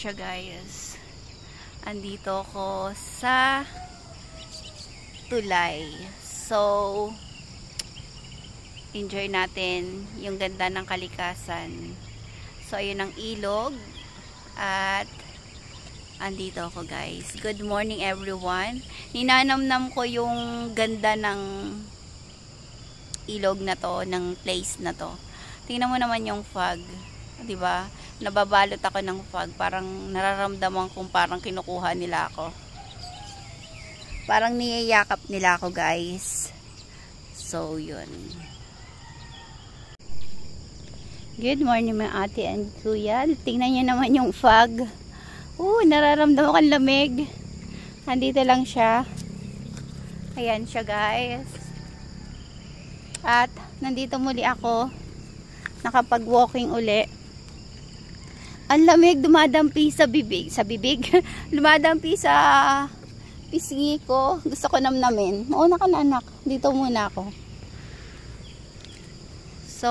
siya guys. Andito ako sa tulay. So, enjoy natin yung ganda ng kalikasan. So, ayun ang ilog. At, andito ako guys. Good morning everyone. Ninanamnam ko yung ganda ng ilog na to, ng place na to. Tingnan mo naman yung fog. Diba? Nababalot ako ng fog. Parang nararamdaman kong parang kinukuha nila ako. Parang niyayakap nila ako guys. So, yun. Good morning mga ate and kuya. Tingnan nyo naman yung fog. Nararamdaman ko ang lamig. Andito lang siya. Ayan siya guys. At nandito muli ako. Nakapag-walking uli. Ang lamig, dumadampi sa bibig. Sa bibig? Dumadampi sa pisngi ko. Gusto ko namnamin. Mauna ka na anak. Dito muna ako. So,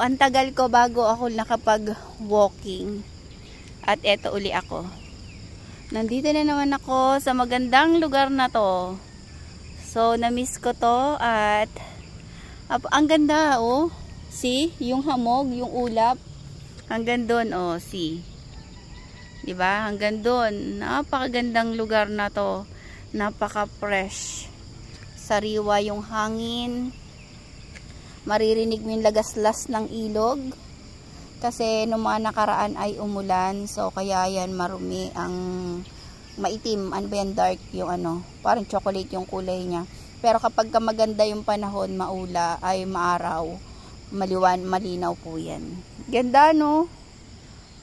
ang tagal ko bago ako nakapag-walking. At eto uli ako. Nandito na naman ako sa magandang lugar na to. So, na-miss ko to. At ang ganda, oh. See? Yung hamog, yung ulap. Hanggang doon, oh, see. Diba? Hanggang doon. Napakagandang lugar na to. Napaka-fresh. Sariwa yung hangin. Maririnig mo yung lagaslas ng ilog. Kasi nung mga nakaraan ay umulan. So, kaya yan marumi ang maitim. Ano ba yan? Dark yung ano. Parang chocolate yung kulay niya. Pero kapag maganda yung panahon, maula, ay maaraw. Malinaw po yan. Ganda, no?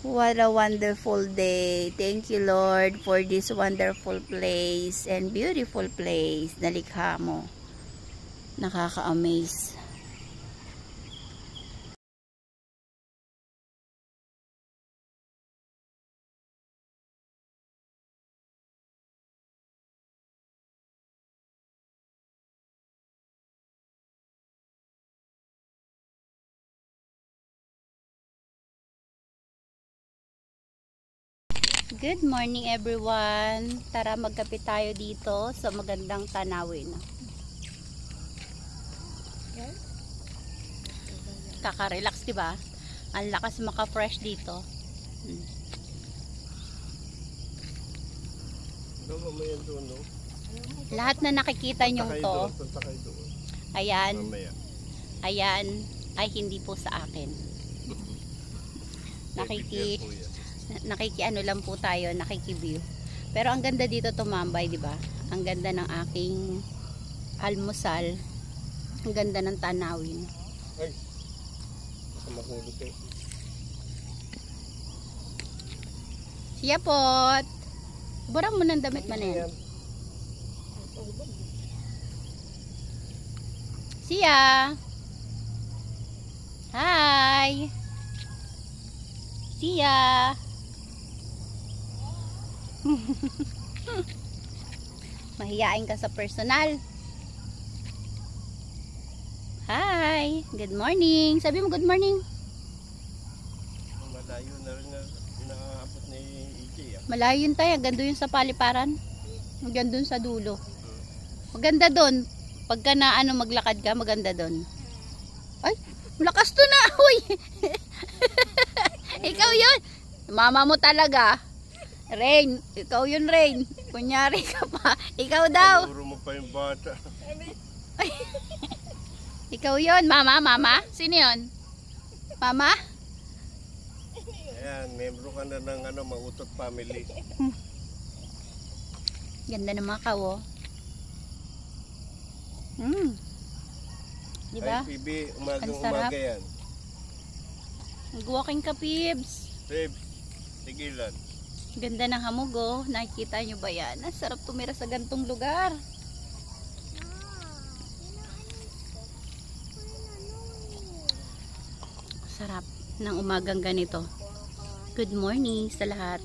What a wonderful day. Thank you, Lord, for this wonderful place and beautiful place na likha mo. Nakaka-amaze. Good morning everyone. Tara magkape tayo dito sa magandang tanawin. Kaka-relax, diba? Ang lakas maka-fresh dito. Lahat na nakikita nyo to. Ayan. Ayan ay hindi po sa akin. Nakikiano lang po tayo, nakikiview. Pero ang ganda dito tumambay, di ba? Ang ganda ng aking almusal. Ang ganda ng tanawin. Ay. Mahulog eh. Siya pot. Burang mo ng damit man yan. Siya. Hi. Siya. Mahiyain ka sa personal. Hi, good morning. Sabi mo good morning. Malayo na rin inaabot ni EJ. Malayo yun tayo, ganda yun sa paliparan. Maganda dun sa dulo. Maganda dun. Pagka na maglakad ka, maganda dun. Ay, malakas to na. Uy. Ikaw yun. Mama mo talaga. Rain, ikaw yun Rain. Kunyari ka pa. Ikaw daw. Puro mo pa yung bata. Ikaw yun, mama, mama. Sino yun? Mama? Ayan, membro ka na ng Mautot family. Ganda ng mga kawo. Diba? Ay, PB, umaga yan. Mag-walking ka, Pibs. Pibs, tigilan. Ganda ng hamog, oh. Nakikita nyo ba yan? Ang sarap tumira sa gantong lugar. Sarap ng umagang ganito. Good morning sa lahat.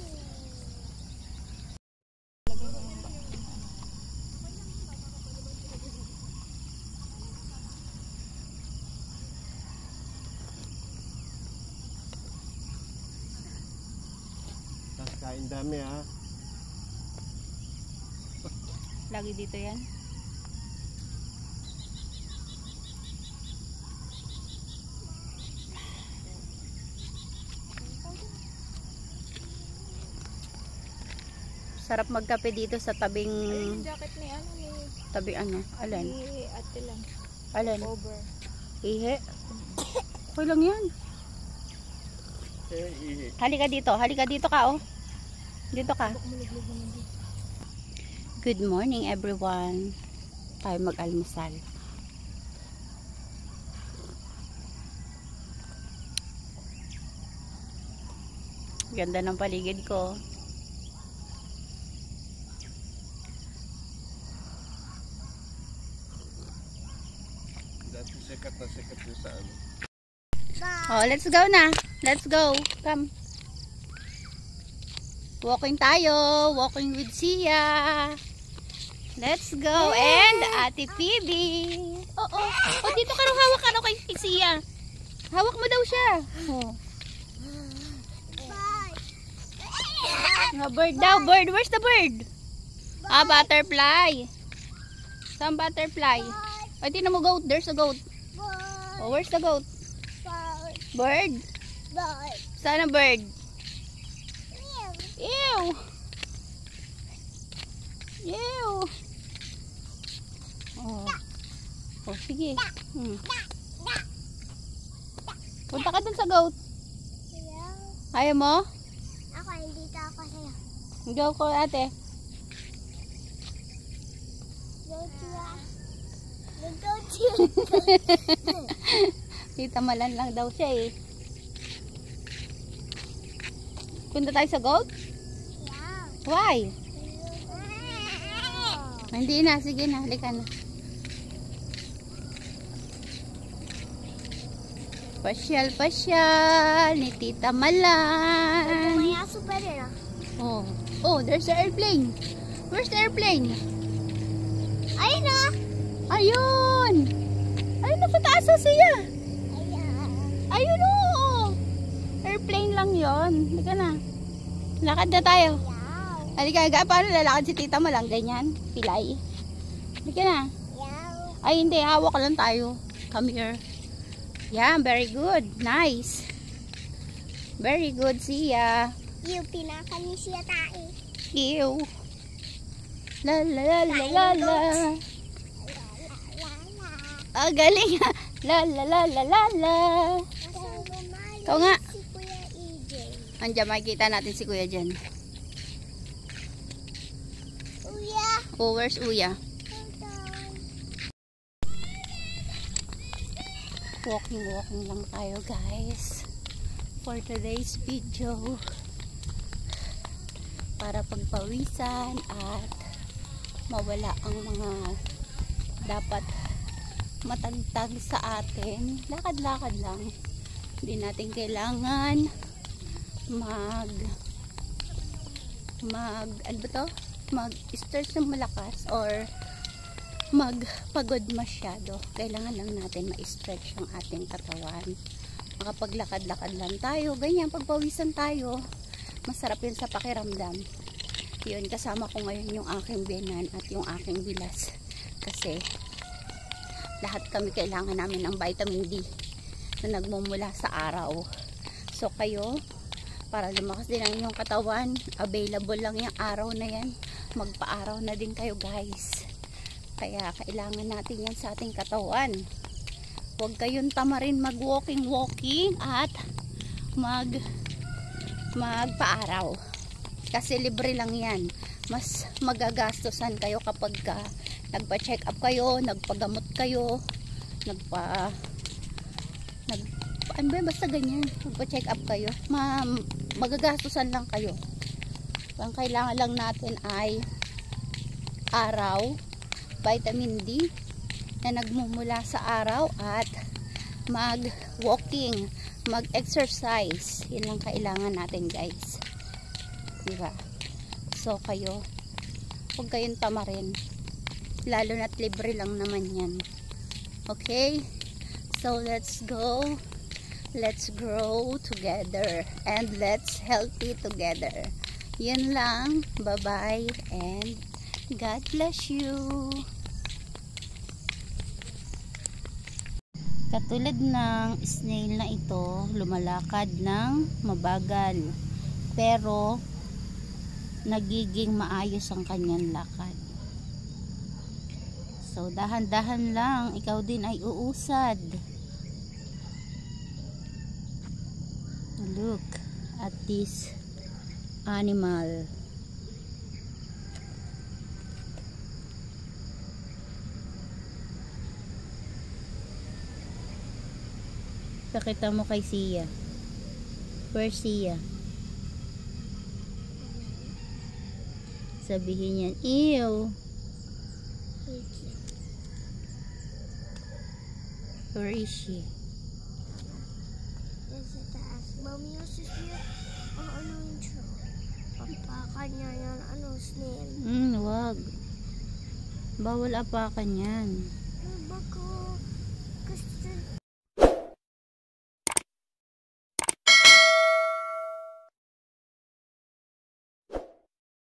Kaya Ang dami ha. Lagi dito yan. Sarap magkape dito sa tabing... Yung jacket ni ano ni... Tabi ano? Alin? Ni ate lang. Alin? Over. Ihe? Okay lang yan. Halika dito ka oh. Dito ka. Good morning everyone. Tayo mag-almusal. Ganda ng paligid ko. Dati sikat na sikat yung sa ano. Oh, let's go na. Let's go. Come. Walking tayo. Walking with Sia. Let's go. And Ate Phoebe. Oh. Oh, dito ka rin hawak ka kay Sia. Hawak mo daw siya. Oh. Oh, bird daw. Bird. Where's the bird? Ah, butterfly. Saan butterfly? Oh, tingnan mo goat. There's a goat. Oh, where's the goat? Bird? Saan ang bird? Ew! Ew! Oh, oh sige. Punta ka dun sa goat. Ayaw mo? Ako, hindi ako sa'yo. Go ko ate. Tita malan lang daw siya eh. Punta tayo sa goat? Why? Hindi na, sige na, halika na. Pasyal ni Tita Malan. May aso pa rin ah. Oh, there's the airplane. Where's the airplane? Ayun na! Ayun! Ayun na sa taas siya. Ayun o! Airplane lang yon. Halika na. Lakad na tayo. Halika, paano lalakad si Tita Malan? Ganyan? Pilay? Halika na. Ay hindi, hawak lang tayo. Come here. Yeah, very good. Nice. Very good, Sia. Yung pinaka ni siya tae. Ew. La la la la la la. Ah, galing. La la la la la la. Ito nga. Si Kuya EJ. Andiyan, makikita natin si Kuya dyan. Kuya. Oh, where's Uya? Walking lang tayo guys for today's video para pagpawisan at mawala ang mga dapat matagtag sa atin. Lakad-lakad lang, hindi natin kailangan mag-stretch ng malakas or magpagod masyado. Kailangan lang natin ma-stretch ang ating katawan. Makapaglakad-lakad lang tayo, ganyan, pagpawisan tayo, masarap yun sa pakiramdam. Yun, kasama ko ngayon yung aking biyanan at yung aking bilas kasi lahat kami kailangan namin ng vitamin D na nagmumula sa araw. So kayo, para lumakas din ang inyong katawan, available lang yung araw na yan, magpa-araw na din kayo guys. Kaya kailangan natin yan sa ating katawan. Huwag kayong tamarin mag-walking at magpa-araw. Kasi libre lang yan. Mas magagastosan kayo kapag nagpa-check up kayo, nagpagamot kayo, basta ganyan. Nagpa-check up kayo. Magagastosan lang kayo. Ang kailangan lang natin ay araw, vitamin D na nagmumula sa araw at mag-walking, mag-exercise. Yun lang kailangan natin guys, diba? So kayo, huwag kayong tamarin, lalo na't libre lang naman yan. Okay, so let's go, let's grow together and let's healthy together. Yan lang. Bye-bye and God bless you. Katulad ng snail na ito, lumalakad ng mabagal. Pero, nagiging maayos ang kanyang lakad. So, dahan-dahan lang, ikaw din ay uusad. Look at this animal. Pakita mo kay Sia. Where's Sia? Sabihin yan, ew. Where is she? Nasa taas. Mami, yung siya. Ano yun siya? Pampakan niya yan. Snail. Wag. Bawal apakan yan.